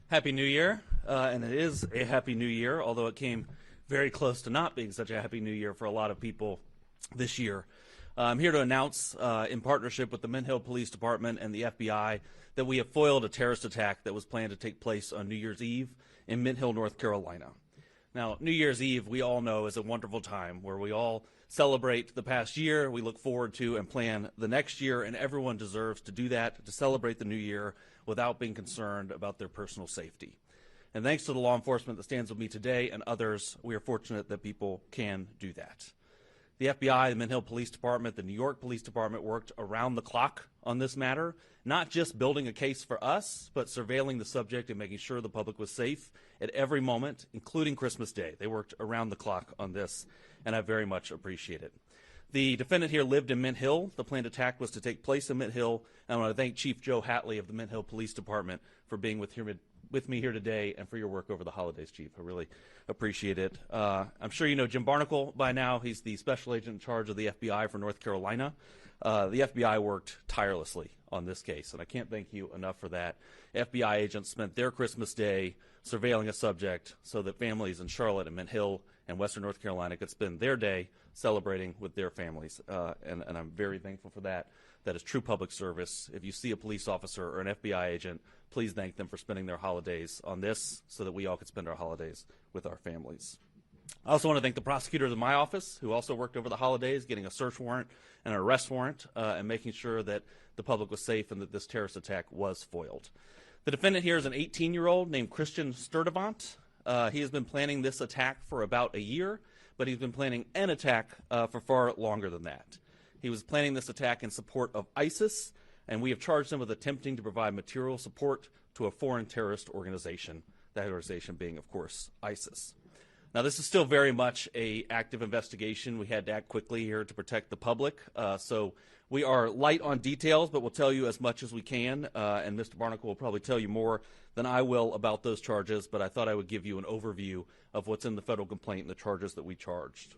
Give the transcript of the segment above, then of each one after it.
Happy New Year, and it is a Happy New Year, although it came very close to not being such a Happy New Year for a lot of people this year. I'm here to announce, in partnership with the Mint Hill Police Department and the FBI, that we have foiled a terrorist attack that was planned to take place on New Year's Eve in Mint Hill, North Carolina. Now, New Year's Eve, we all know, is a wonderful time where we all celebrate the past year, we look forward to and plan the next year, and everyone deserves to do that, to celebrate the new year without being concerned about their personal safety. And thanks to the law enforcement that stands with me today and others, we are fortunate that people can do that. The FBI, the Mint Hill Police Department, the New York Police Department worked around the clock on this matter, not just building a case for us, but surveilling the subject and making sure the public was safe at every moment, including Christmas Day. They worked around the clock on this, and I very much appreciate it. The defendant here lived in Mint Hill. The planned attack was to take place in Mint Hill. And I want to thank Chief Joe Hatley of the Mint Hill Police Department for being with me here today and for your work over the holidays, Chief. I really appreciate it. I'm sure you know Jim Barnacle by now. He's the special agent in charge of the FBI for North Carolina. The FBI worked tirelessly on this case, and I can't thank you enough for that. FBI agents spent their Christmas Day surveilling a subject so that families in Charlotte and Mint Hill and Western North Carolina could spend their day celebrating with their families, and I'm very thankful for that. That is true public service. If you see a police officer or an FBI agent, please thank them for spending their holidays on this so that we all could spend our holidays with our families. I also want to thank the prosecutors in my office who also worked over the holidays getting a search warrant and an arrest warrant and making sure that the public was safe and that this terrorist attack was foiled. The defendant here is an 18-year-old named Christian Sturdivant. He has been planning this attack for about a year, but he's been planning an attack for far longer than that. He was planning this attack in support of ISIS, and we have charged him with attempting to provide material support to a foreign terrorist organization, that organization being, of course, ISIS. Now, this is still very much an active investigation. We had to act quickly here to protect the public, so we are light on details, but we'll tell you as much as we can, and Mr. Barnacle will probably tell you more than I will about those charges, but I thought I would give you an overview of what's in the federal complaint and the charges that we charged.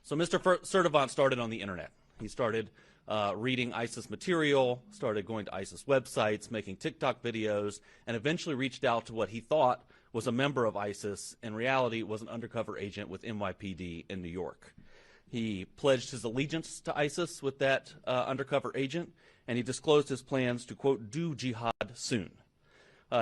So Mr. Sturdivant started on the internet. He started reading ISIS material, started going to ISIS websites, making TikTok videos, and eventually reached out to what he thought was a member of ISIS. In reality, was an undercover agent with NYPD in New York. He pledged his allegiance to ISIS with that undercover agent, and he disclosed his plans to, quote, do jihad soon.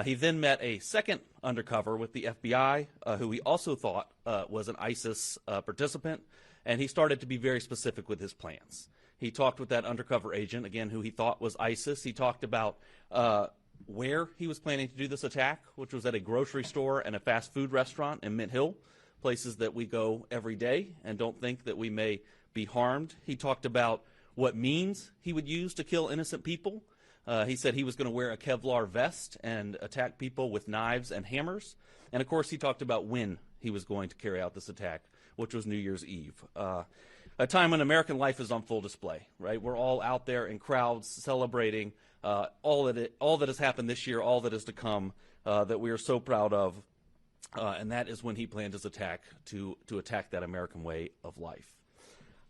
He then met a second undercover with the FBI, who he also thought was an ISIS participant, and he started to be very specific with his plans. He talked with that undercover agent, again, who he thought was ISIS. He talked about where he was planning to do this attack, which was at a grocery store and a fast food restaurant in Mint Hill, places that we go every day and don't think that we may be harmed. He talked about what means he would use to kill innocent people. He said he was going to wear a Kevlar vest and attack people with knives and hammers. And, of course, he talked about when he was going to carry out this attack, which was New Year's Eve. A time when American life is on full display, right? We're all out there in crowds celebrating all that has happened this year, all that is to come, that we are so proud of. And that is when he planned his attack to attack that American way of life.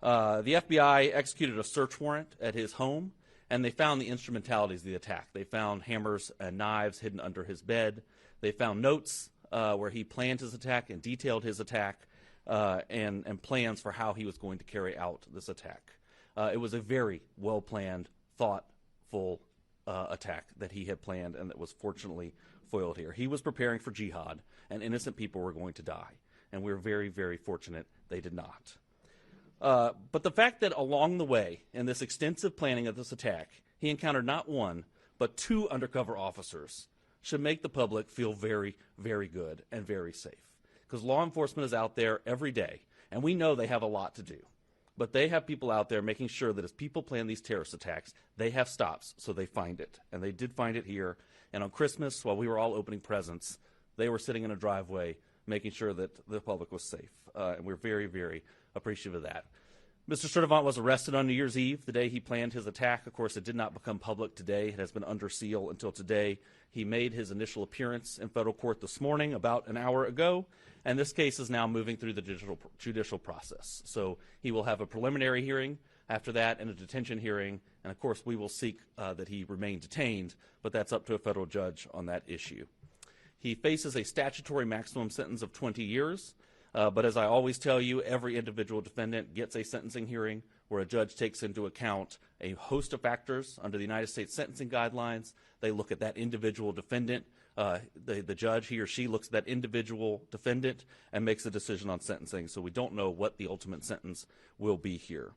The FBI executed a search warrant at his home, and they found the instrumentalities of the attack. They found hammers and knives hidden under his bed. They found notes where he planned his attack and detailed his attack and plans for how he was going to carry out this attack. It was a very well-planned, thoughtful attack that he had planned and that was fortunately foiled here. He was preparing for jihad, and innocent people were going to die. And we're very, very fortunate they did not. But the fact that along the way, in this extensive planning of this attack, he encountered not one, but two undercover officers should make the public feel very, very good and very safe. Because law enforcement is out there every day, and we know they have a lot to do. But they have people out there making sure that as people plan these terrorist attacks, they have stops so they find it. And they did find it here. And on Christmas, while we were all opening presents, they were sitting in a driveway making sure that the public was safe. And we're very, very appreciative of that. Mr. Sturdivant was arrested on New Year's Eve, the day he planned his attack. Of course, it did not become public today. It has been under seal until today. He made his initial appearance in federal court this morning, about an hour ago, and this case is now moving through the judicial process. So he will have a preliminary hearing after that and a detention hearing, and of course we will seek that he remain detained, but that's up to a federal judge on that issue. He faces a statutory maximum sentence of 20 years, but as I always tell you, every individual defendant gets a sentencing hearing where a judge takes into account a host of factors under the United States sentencing guidelines. They look at that individual defendant. The judge, he or she, looks at that individual defendant and makes a decision on sentencing, so we don't know what the ultimate sentence will be here.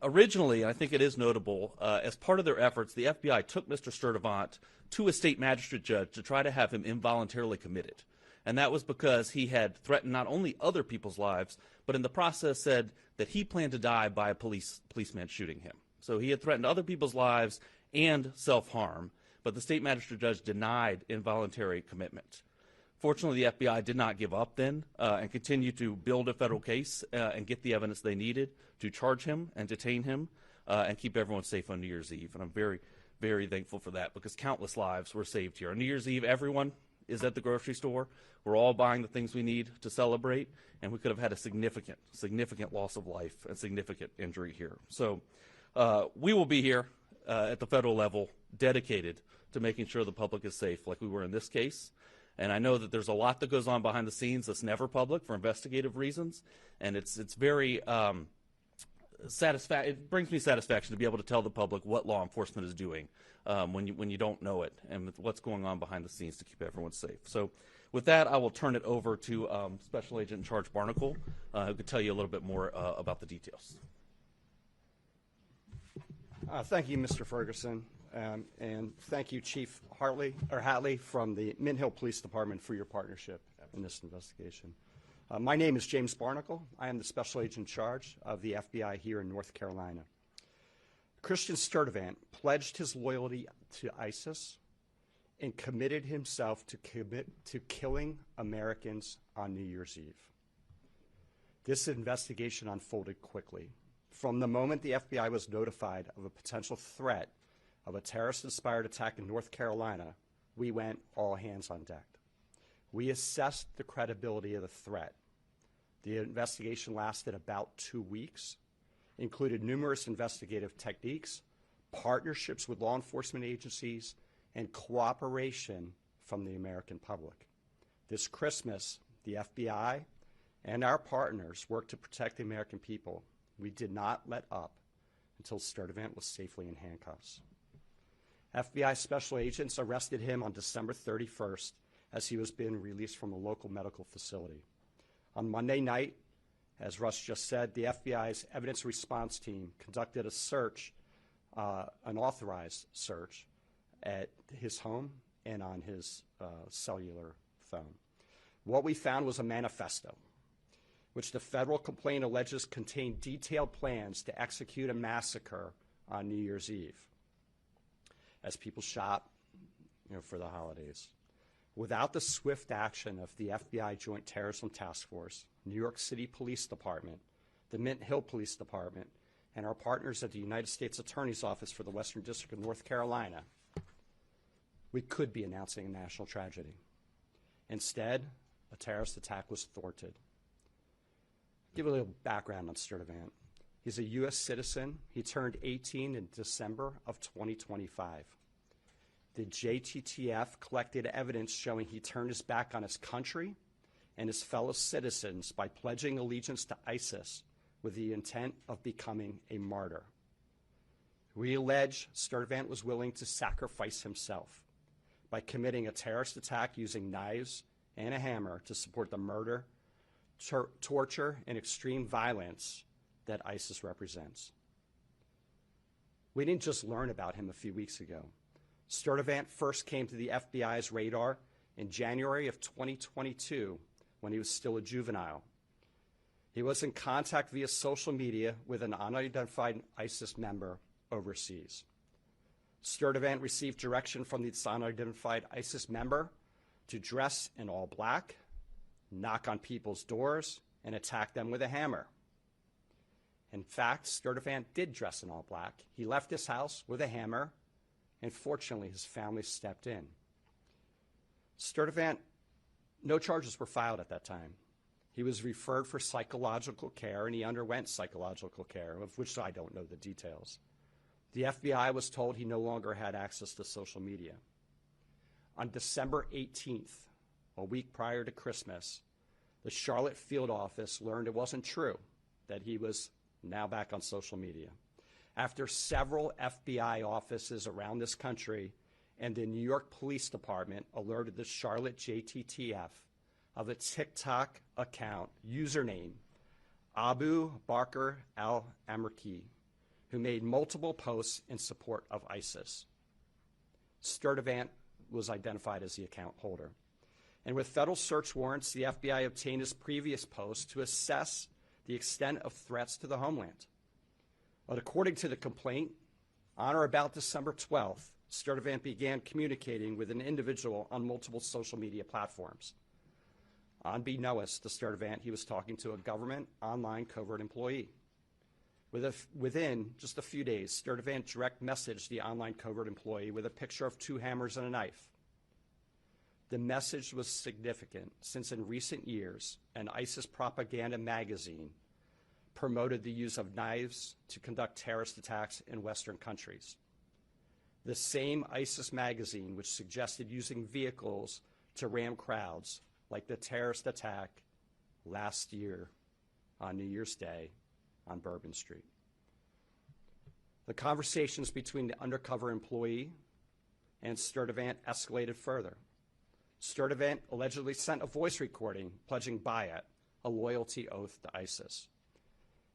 Originally, I think it is notable, as part of their efforts, the FBI took Mr. Sturtevant to a state magistrate judge to try to have him involuntarily committed. And that was because he had threatened not only other people's lives, but in the process said that he planned to die by a policeman shooting him. So he had threatened other people's lives and self-harm, but the state magistrate judge denied involuntary commitment. Fortunately, the FBI did not give up then and continued to build a federal case and get the evidence they needed to charge him and detain him and keep everyone safe on New Year's Eve. And I'm very, very thankful for that because countless lives were saved here. On New Year's Eve, everyone is at the grocery store. We're all buying the things we need to celebrate, and we could have had a significant, significant loss of life and significant injury here. So we will be here at the federal level dedicated to making sure the public is safe like we were in this case. And I know that there's a lot that goes on behind the scenes that's never public for investigative reasons, and it's very it brings me satisfaction to be able to tell the public what law enforcement is doing when you don't know it and what's going on behind the scenes to keep everyone safe. So with that, I will turn it over to Special Agent in Charge Barnacle, who could tell you a little bit more about the details. Thank you, Mr. Ferguson, and thank you, Chief Hatley from the Mint Hill Police Department for your partnership in this investigation. My name is James Barnacle. I am the Special Agent in charge of the FBI here in North Carolina. Christian Sturtevant pledged his loyalty to ISIS and committed himself to killing Americans on New Year's Eve. This investigation unfolded quickly. From the moment the FBI was notified of a potential threat of a terrorist-inspired attack in North Carolina, we went all hands on deck. We assessed the credibility of the threat. The investigation lasted about 2 weeks, included numerous investigative techniques, partnerships with law enforcement agencies, and cooperation from the American public. This Christmas, the FBI and our partners worked to protect the American people. We did not let up until Sturtevant was safely in handcuffs. FBI special agents arrested him on December 31st as he was being released from a local medical facility. On Monday night, as Russ just said, the FBI's evidence response team conducted a search, an authorized search, at his home and on his cellular phone. What we found was a manifesto, which the federal complaint alleges contained detailed plans to execute a massacre on New Year's Eve as people shop, for the holidays. Without the swift action of the FBI Joint Terrorism Task Force, New York City Police Department, the Mint Hill Police Department, and our partners at the United States Attorney's Office for the Western District of North Carolina, we could be announcing a national tragedy. Instead, a terrorist attack was thwarted. Give a little background on Sturtevant. He's a U.S. citizen. He turned 18 in December of 2025. The JTTF collected evidence showing he turned his back on his country and his fellow citizens by pledging allegiance to ISIS with the intent of becoming a martyr. We allege Sturtevant was willing to sacrifice himself by committing a terrorist attack using knives and a hammer to support the murder, torture, and extreme violence that ISIS represents. We didn't just learn about him a few weeks ago. Sturtevant first came to the FBI's radar in January of 2022 when he was still a juvenile. He was in contact via social media with an unidentified ISIS member overseas. Sturtevant received direction from this unidentified ISIS member to dress in all black, knock on people's doors, and attack them with a hammer. In fact, Sturtevant did dress in all black. He left his house with a hammer, and fortunately, his family stepped in. Sturtevant, no charges were filed at that time. He was referred for psychological care, and he underwent psychological care, of which I don't know the details. The FBI was told he no longer had access to social media. On December 18th, a week prior to Christmas, the Charlotte field office learned it wasn't true, that he was now back on social media. After several FBI offices around this country and the New York Police Department alerted the Charlotte JTTF of a TikTok account username, Abu Bakr al-Amerki, who made multiple posts in support of ISIS. Sturdivant was identified as the account holder. And with federal search warrants, the FBI obtained his previous posts to assess the extent of threats to the homeland. But according to the complaint, on or about December 12th, Sturdivant began communicating with an individual on multiple social media platforms. Unbeknownst to Sturdivant, he was talking to a government online covert employee. Within just a few days, Sturdivant direct messaged the online covert employee with a picture of 2 hammers and a knife. The message was significant since in recent years, an ISIS propaganda magazine promoted the use of knives to conduct terrorist attacks in Western countries. The same ISIS magazine which suggested using vehicles to ram crowds, like the terrorist attack last year on New Year's Day on Bourbon Street. The conversations between the undercover employee and Sturdivant escalated further. Sturdivant allegedly sent a voice recording pledging Bayat, a loyalty oath to ISIS.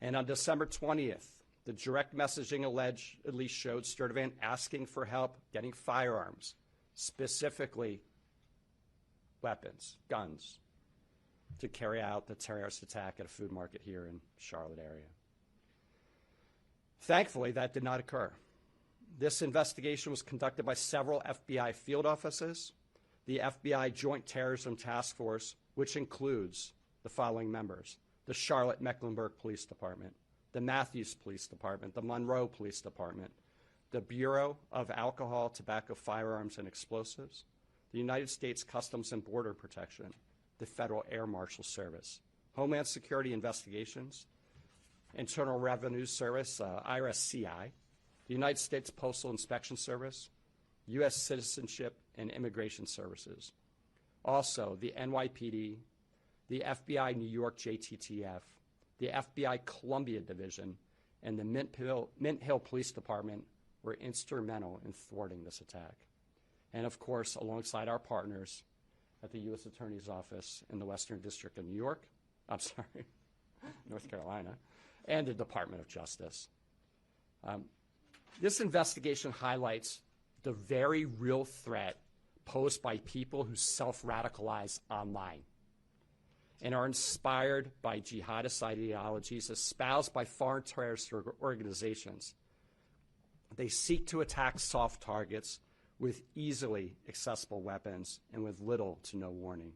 And on December 20th, the direct messaging allegedly showed Sturdivant asking for help getting firearms, specifically weapons, guns, to carry out the terrorist attack at a food market here in Charlotte area. Thankfully, that did not occur. This investigation was conducted by several FBI field offices, the FBI Joint Terrorism Task Force, which includes the following members: the Charlotte Mecklenburg Police Department, the Matthews Police Department, the Monroe Police Department, the Bureau of Alcohol, Tobacco, Firearms, and Explosives, the United States Customs and Border Protection, the Federal Air Marshal Service, Homeland Security Investigations, Internal Revenue Service, IRS-CI, the United States Postal Inspection Service, U.S. Citizenship and Immigration Services. Also, the NYPD, the FBI New York JTTF, the FBI Columbia Division, and the Mint Hill Police Department were instrumental in thwarting this attack. And of course, alongside our partners at the U.S. Attorney's Office in the Western District of North Carolina, and the Department of Justice. This investigation highlights the very real threat posed by people who self-radicalize online and are inspired by jihadist ideologies espoused by foreign terrorist organizations. They seek to attack soft targets with easily accessible weapons and with little to no warning.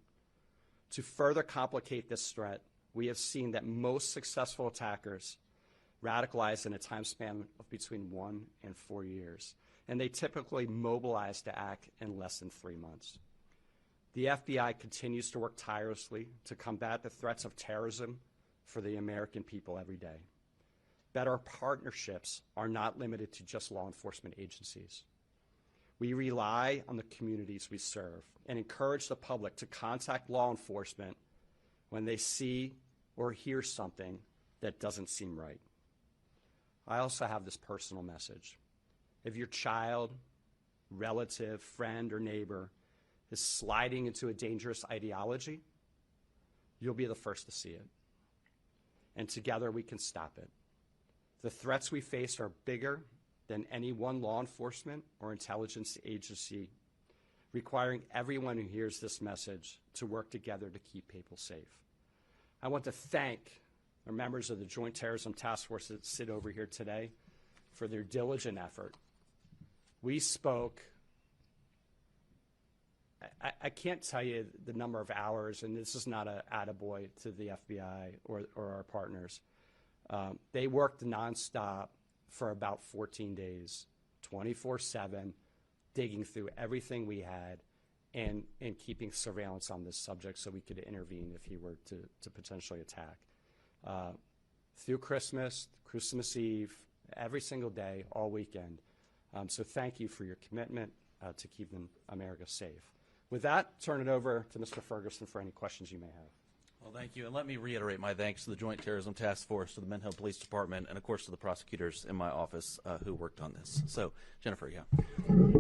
To further complicate this threat, we have seen that most successful attackers radicalize in a time span of between 1 and 4 years, and they typically mobilize to act in less than 3 months. The FBI continues to work tirelessly to combat the threats of terrorism for the American people every day. But our partnerships are not limited to just law enforcement agencies. We rely on the communities we serve and encourage the public to contact law enforcement when they see or hear something that doesn't seem right. I also have this personal message. If your child, relative, friend, or neighbor is sliding into a dangerous ideology, you'll be the first to see it. And together we can stop it. The threats we face are bigger than any one law enforcement or intelligence agency, requiring everyone who hears this message to work together to keep people safe. I want to thank the members of the Joint Terrorism Task Force that sit over here today for their diligent effort. We spoke, I can't tell you the number of hours, and this is not an attaboy to the FBI or our partners. They worked nonstop for about 14 days, 24/7, digging through everything we had and keeping surveillance on this subject so we could intervene if he were to potentially attack. Through Christmas Eve, every single day, all weekend. So thank you for your commitment to keep America safe. With that, turn it over to Mr. Ferguson for any questions you may have. Well, thank you. And let me reiterate my thanks to the Joint Terrorism Task Force, to the Mint Hill Police Department, and, of course, to the prosecutors in my office who worked on this. So, Jennifer, yeah.